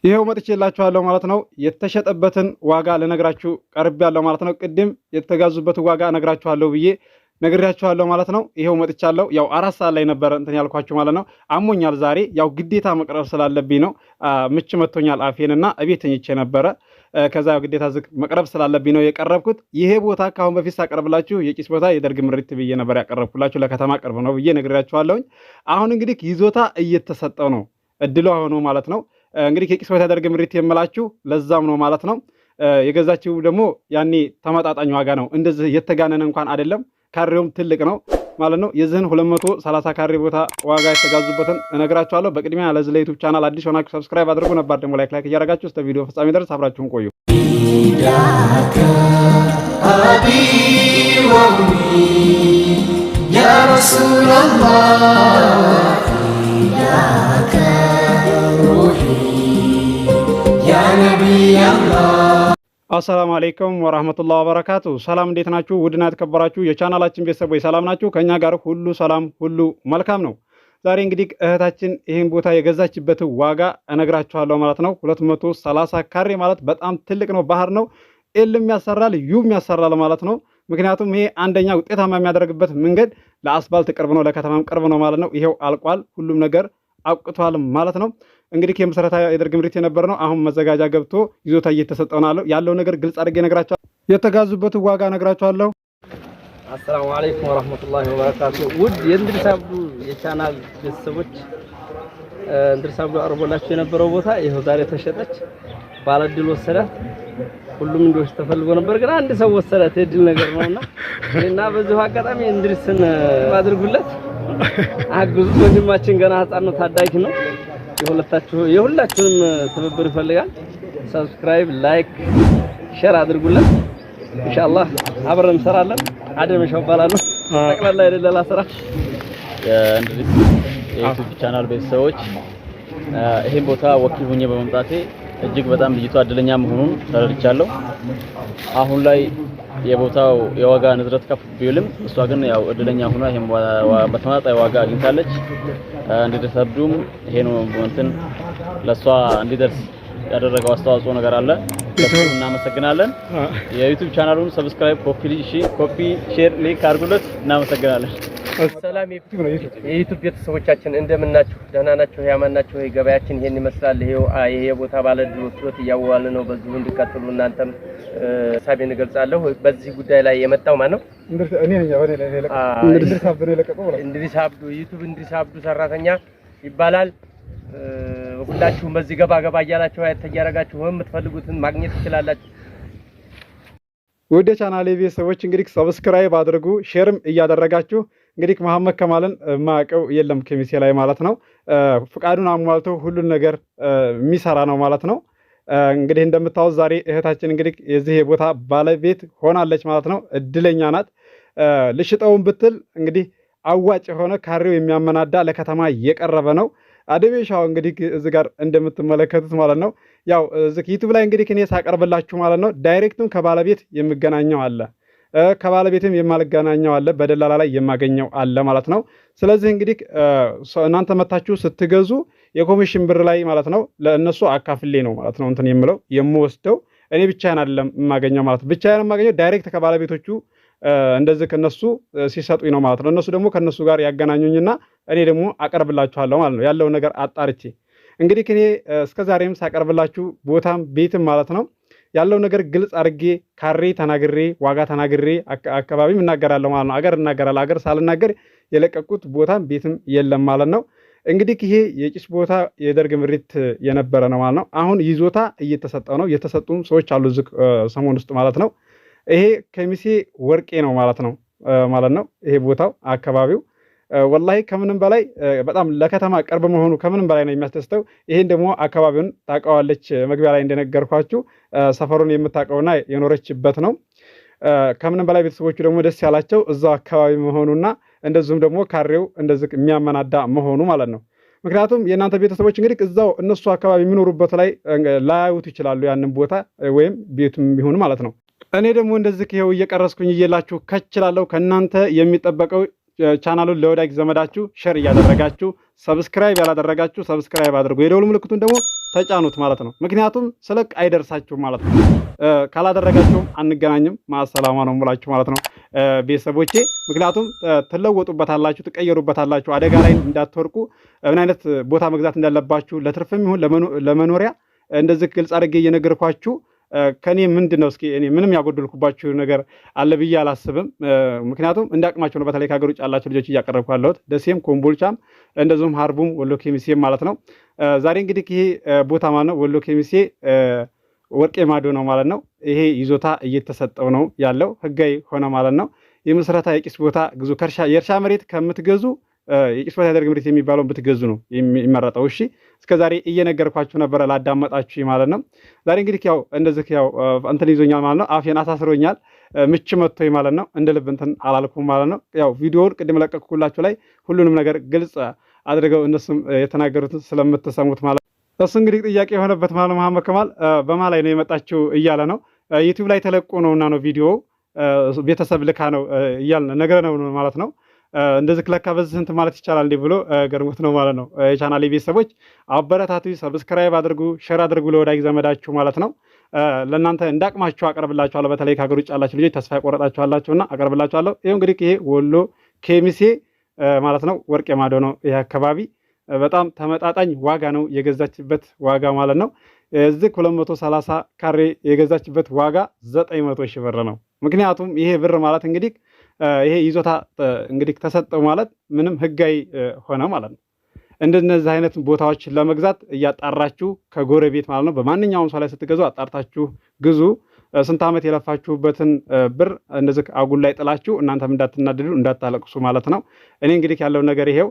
ይሄው መጥቼላችኋለሁ ማለት ነው። የተሸጠበትን ዋጋ ልነግራችሁ ቀርቤያለሁ ማለት ነው። ቅድም የተጋዙበትን ዋጋ እነግራችኋለሁ ብዬ ነግሬያችኋለሁ ማለት ነው። ይሄው መጥቻለሁ። ያው 4 ሰዓት ላይ ነበር እንትን ያልኳችሁ ማለት ነው። አሞኛል ዛሬ ያው ግዴታ መቅረብ ስላለብኝ ነው። ምች መቶኛል አፌንና እቤት ተኝቼ ነበረ። ከዛ ያው ግዴታ ዝቅ መቅረብ ስላለብኝ ነው የቀረብኩት። ይሄ ቦታ ካሁን በፊት ሳቀርብላችሁ የቂስ ቦታ የደርግ ምሪት ብዬ ነበር ያቀረብኩላችሁ። ለከተማ ቅርብ ነው ብዬ ነግሬያችኋለሁኝ። አሁን እንግዲህ ይዞታ እየተሰጠው ነው እድሉ ሆኖ ማለት ነው። እንግዲህ የቂስ ቦታ የደርግ ምሪት የምላችሁ ለዛም ነው ማለት ነው። የገዛችሁ ደግሞ ያኔ ተመጣጣኝ ዋጋ ነው። እንደዚህ የተጋነነ እንኳን አይደለም። ካሬውም ትልቅ ነው ማለት ነው። የዚህን 230 ካሬ ቦታ ዋጋ የተጋዙበትን እነግራችኋለሁ። በቅድሚያ ለዚህ ለዩቲዩብ ቻናል አዲስ ሆናችሁ ሰብስክራይብ አድርጉ። ነባር ደግሞ ላይክ እያደረጋችሁ እስከ ቪዲዮ ፍጻሜ ድረስ አብራችሁን ቆዩ። ያ ረሱላላህ ያ ነቢያላህ። አሰላሙ አለይኩም ወራህመቱላሂ ወበረካቱ። ሰላም እንዴት ናችሁ? ውድና የተከበራችሁ የቻናላችን ቤተሰቦች ሰላም ናችሁ? ከኛ ጋር ሁሉ ሰላም ሁሉ መልካም ነው። ዛሬ እንግዲህ እህታችን ይህን ቦታ የገዛችበት ዋጋ እነግራችኋለሁ ማለት ነው። 230 ካሬ ማለት በጣም ትልቅ ነው። ባህር ነው። ኤልም ያሰራል ዩም ያሰራል ማለት ነው። ምክንያቱም ይሄ አንደኛ ውጤታማ የሚያደርግበት መንገድ ለአስፋልት ቅርብ ነው፣ ለከተማም ቅርብ ነው ማለት ነው። ይሄው አልቋል። ሁሉም ነገር አብቅቷል ማለት ነው። እንግዲህ የመሰረታ የደርግ ምሪት የነበረ ነው። አሁን መዘጋጃ ገብቶ ይዞታ እየተሰጠው ነው ያለው ነገር ግልጽ አድርጌ ነግራችኋለሁ። የተጋዙበት ዋጋ ነግራችኋለሁ። አሰላሙ አለይኩም ወራህመቱላሂ ወበረካቱ። ውድ የእንድሪስ አብዱ የቻናል ቤተሰቦች እንድሪስ አብዱ አርቦላችሁ የነበረው ቦታ ይሄው ዛሬ ተሸጠች። ባለድል ወሰዳት። ሁሉም እንደውስ ተፈልጎ ነበር ግን አንድ ሰው ወሰዳት። የድል ነገር ነውና እና በዚሁ አጋጣሚ እንድሪስን አድርጉለት፣ አግዙት። ወንድማችን ገና ህፃን ነው፣ ታዳጊ ነው። የሁላችሁንም ትብብር ይፈልጋል። ሰብስክራይብ፣ ላይክ፣ ሼር አድርጉልን። ኢንሻአላህ አብረን እንሰራለን። አደም ሸባላሉ ተቀበለ አይደለላ ስራ የእንድሪስ የዩቲዩብ ቻናል ቤተሰቦች ይሄን ቦታ ወኪል ሆኜ በመምጣቴ እጅግ በጣም ልጅቷ እድለኛ መሆኑን ተረድቻለሁ። አሁን ላይ የቦታው የዋጋ ንዝረት ከፍ ቢልም እሷ ግን ያው እድለኛ ሆና ይሄን በተመጣጣኝ ዋጋ አግኝታለች። እንድሪስ አብዱም ይሄን እንትን ለሷ እንዲደርስ ያደረገው አስተዋጽኦ ነገር አለ። እናመሰግናለን። የዩቲዩብ ቻናሉን ሰብስክራይብ፣ ኮፒ፣ ሼር፣ ሊንክ አድርጉለት። እናመሰግናለን። ሰላም የዩቲዩብ ቤተሰቦቻችን እንደምናችሁ? ደህና ናችሁ? ያማን ናችሁ? ገበያችን ይሄን ይመስላል። ይሄ ቦታ ባለ ድሮት እያዋለ ነው። በዚሁ እንድትቀጥሉ እናንተም ሳቤን እገልጻለሁ። በዚህ ጉዳይ ላይ የመጣው ማን ነው? እኔ ነኝ። እንድሪስ አብዱ ነው የለቀቀው። እንድሪስ አብዱ ዩቲዩብ እንድሪስ አብዱ ሰራተኛ ይባላል። ሁላችሁም በዚህ ገባ እያላችሁ ያያያረጋችሁ የምትፈልጉትን ማግኘት ትችላላችሁ። ወደ ቻናሌ ቤተሰቦች እንግዲህ ሰብስክራይብ አድርጉ፣ ሼርም እያደረጋችሁ እንግዲህ መሐመድ ከማልን ማቀው የለም ከሚሴ ላይ ማለት ነው። ፍቃዱን አሟልቶ ሁሉን ነገር የሚሰራ ነው ማለት ነው። እንግዲህ እንደምታውቁ ዛሬ እህታችን እንግዲህ የዚህ የቦታ ባለቤት ሆናለች ማለት ነው። እድለኛ ናት። ልሽጠውን ብትል እንግዲህ አዋጭ የሆነ ካሬው የሚያመናዳ ለከተማ የቀረበ ነው። አደቤሻው እንግዲህ እዚህ ጋር እንደምትመለከቱት ማለት ነው። ያው እዚህ ዩቲዩብ ላይ እንግዲህ እኔ ሳቀርብላችሁ ማለት ነው ዳይሬክትም ከባለቤት የምገናኘው አለ፣ ከባለቤትም የማልገናኘው አለ፣ በደላላ ላይ የማገኘው አለ ማለት ነው። ስለዚህ እንግዲህ እናንተ መታችሁ ስትገዙ የኮሚሽን ብር ላይ ማለት ነው ለእነሱ አካፍሌ ነው ማለት ነው እንትን የምለው የምወስደው እኔ ብቻዬን አይደለም የማገኘው ማለት ነው። ብቻዬን የማገኘው ዳይሬክት ከባለቤቶቹ እንደዚህ ከነሱ ሲሰጡኝ ነው ማለት ነው። እነሱ ደግሞ ከነሱ ጋር ያገናኙኝና እኔ ደግሞ አቀርብላችኋለሁ ማለት ነው ያለው ነገር አጣርቼ። እንግዲህ እኔ እስከዛሬም ሳቀርብላችሁ ቦታም ቤትም ማለት ነው ያለው ነገር ግልጽ አድርጌ ካሬ ተናግሬ ዋጋ ተናግሬ አካባቢም እናገራለሁ ማለት ነው። አገር እናገራለሁ። አገር ሳልናገር የለቀቁት ቦታም ቤትም የለም ማለት ነው። እንግዲህ ይሄ የቂስ ቦታ የደርግ ምሪት የነበረ ነው ማለት ነው። አሁን ይዞታ እየተሰጠ ነው። የተሰጡም ሰዎች አሉ እዚህ ሰሞን ውስጥ ማለት ነው። ይሄ ከሚሴ ወርቄ ነው ማለት ነው ይሄ ቦታው አካባቢው ወላሂ ከምንም በላይ በጣም ለከተማ ቅርብ መሆኑ ከምንም በላይ ነው የሚያስደስተው። ይሄን ደግሞ አካባቢውን ታውቀዋለች። መግቢያ ላይ እንደነገርኳችሁ ሰፈሩን የምታውቀውና የኖረችበት ነው። ከምንም በላይ ቤተሰቦቹ ደግሞ ደስ ያላቸው እዛው አካባቢ መሆኑና እንደዚሁም ደግሞ ካሬው እንደዚህ የሚያመናዳ መሆኑ ማለት ነው። ምክንያቱም የእናንተ ቤተሰቦች እንግዲህ እዛው እነሱ አካባቢ የሚኖሩበት ላይ ላያዩት ይችላሉ ያንን ቦታ ወይም ቤቱም ይሁን ማለት ነው። እኔ ደግሞ እንደዚህ ይሄው እየቀረስኩኝ እየላችሁ ከችላለሁ። ከእናንተ የሚጠበቀው ቻናሉን ለወዳጅ ዘመዳችሁ ሼር እያደረጋችሁ ሰብስክራይብ ያላደረጋችሁ ሰብስክራይብ አድርጉ። የደውል ምልክቱን ደግሞ ተጫኑት ማለት ነው። ምክንያቱም ስለቅ አይደርሳችሁም ማለት ነው። ካላደረጋችሁም አንገናኝም ማሰላማ ነው የምላችሁ ማለት ነው ቤተሰቦቼ። ምክንያቱም ትለወጡበታላችሁ፣ ትቀየሩበታላችሁ። አደጋ ላይ እንዳትወርቁ ምን አይነት ቦታ መግዛት እንዳለባችሁ ለትርፍም ይሁን ለመኖሪያ እንደዚህ ግልጽ አድርጌ እየነገርኳችሁ ከኔ ምንድነው እስኪ እኔ ምንም ያጎደልኩባችሁ ነገር አለ ብዬ አላስብም። ምክንያቱም እንዳቅማችሁ ነው። በተለይ ከሀገር ውጭ ያላችሁ ልጆች እያቀረብኩ ያለሁት ደሴም፣ ኮምቦልቻም እንደዚሁም ሀርቡም ወሎ ኬሚሴም ማለት ነው። ዛሬ እንግዲህ ይሄ ቦታ ማለት ነው ወሎ ኬሚሴ ወርቄ ማዶ ነው ማለት ነው። ይሄ ይዞታ እየተሰጠው ነው ያለው ህጋዊ ሆነ ማለት ነው። የምስረታ የቂስ ቦታ ግዙ። የእርሻ መሬት ከምትገዙ የቂስ ቦታ ያደርግ መሬት የሚባለውን ብትገዙ ነው የሚመረጠው። እሺ እስከዛሬ እየነገርኳችሁ ነበረ ላዳመጣችሁ ማለት ነው። ዛሬ እንግዲህ ያው እንደዚህ ያው እንትን ይዞኛል ማለት ነው። አፌን አሳስሮኛል ምች መጥቶኝ ማለት ነው። እንደ ልብ እንትን አላልኩም ማለት ነው። ያው ቪዲዮውን ቅድም ለቀቅኩላችሁ ላይ ሁሉንም ነገር ግልጽ አድርገው እነሱም የተናገሩትን ስለምትሰሙት ማለት ነው። እሱ እንግዲህ ጥያቄ የሆነበት ማለት መሐመድ ከማል በማ ላይ ነው የመጣችው እያለ ነው። ዩቲዩብ ላይ ተለቆ ነውና ነው ቪዲዮ ቤተሰብ ልካ ነው እያልን ነገር ነው ማለት ነው። እንደዚህ ክለካ በዚህ ስንት ማለት ይቻላል እንዴ ብሎ ገርሞት ነው ማለት ነው። የቻናሌ ቤተሰቦች አበረታቱ፣ ሰብስክራይብ አድርጉ፣ ሼር አድርጉ ለወዳጅ ዘመዳችሁ ማለት ነው። ለእናንተ እንዳቅማችሁ አቀርብላችኋለሁ። በተለይ ከሀገር ውጭ ያላችሁ ልጆች ተስፋ የቆረጣችኋላችሁና አቀርብላችኋለሁ። ይኸው እንግዲህ ይሄ ወሎ ኬሚሴ ማለት ነው ወርቄ ማዶ ነው ይሄ አካባቢ። በጣም ተመጣጣኝ ዋጋ ነው የገዛችበት ዋጋ ማለት ነው። እዚህ 230 ካሬ የገዛችበት ዋጋ 900 ሺህ ብር ነው። ምክንያቱም ይሄ ብር ማለት እንግዲህ ይሄ ይዞታ እንግዲህ ተሰጠው ማለት ምንም ህጋዊ ሆነ ማለት ነው። እንደነዚህ አይነት ቦታዎችን ለመግዛት እያጣራችሁ ከጎረቤት ማለት ነው በማንኛውም ሰው ላይ ስትገዙ አጣርታችሁ ግዙ። ስንት ዓመት የለፋችሁበትን ብር እንደዚህ አጉል ላይ ጥላችሁ እናንተም እንዳትናደዱ እንዳታለቅሱ ማለት ነው። እኔ እንግዲህ ያለው ነገር ይሄው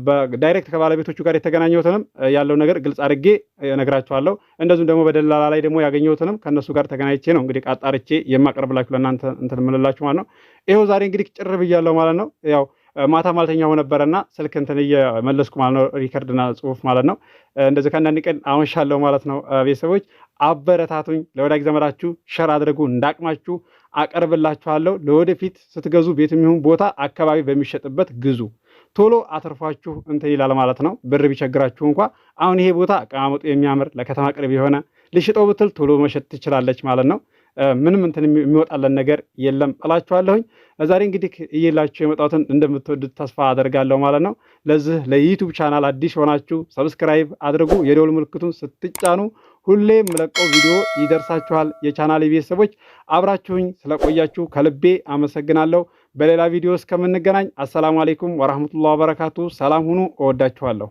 በዳይሬክት ከባለቤቶቹ ጋር የተገናኘሁትንም ያለው ነገር ግልጽ አድርጌ እነግራችኋለሁ። እንደዚሁም ደግሞ በደላላ ላይ ደግሞ ያገኘሁትንም ከነሱ ጋር ተገናኝቼ ነው እንግዲህ አጣርቼ የማቀርብላችሁ ለእናንተ እንትን የምልላችሁ ማለት ነው። ይኸው ዛሬ እንግዲህ ጭር ብያለሁ ማለት ነው። ያው ማታ ማለተኛው ነበረና ስልክ እንትን እየመለስኩ ማለት ነው፣ ሪከርድና ጽሁፍ ማለት ነው። እንደዚህ ከአንዳንድ ቀን አመሻለሁ ማለት ነው። ቤተሰቦች አበረታቱኝ፣ ለወዳጅ ዘመዳችሁ ሸር አድርጉ፣ እንዳቅማችሁ አቀርብላችኋለሁ። ለወደፊት ስትገዙ ቤትም ይሁን ቦታ አካባቢ በሚሸጥበት ግዙ። ቶሎ አትርፏችሁ እንትን ይላል ማለት ነው። ብር ቢቸግራችሁ እንኳ አሁን ይሄ ቦታ አቀማመጡ የሚያምር ለከተማ ቅርብ የሆነ ልሽጠው ብትል ቶሎ መሸጥ ትችላለች ማለት ነው። ምንም እንትን የሚወጣለን ነገር የለም እላችኋለሁኝ። ዛሬ እንግዲህ እየላችሁ የመጣሁትን እንደምትወዱት ተስፋ አደርጋለሁ ማለት ነው። ለዚህ ለዩቲዩብ ቻናል አዲስ ሆናችሁ ሰብስክራይብ አድርጉ። የደወል ምልክቱን ስትጫኑ ሁሌም የምለቀው ቪዲዮ ይደርሳችኋል። የቻናሌ ቤተሰቦች አብራችሁኝ ስለቆያችሁ ከልቤ አመሰግናለሁ። በሌላ ቪዲዮ እስከምንገናኝ አሰላሙ አለይኩም ወራህመቱላሂ ወበረካቱ። ሰላም ሁኑ። እወዳችኋለሁ።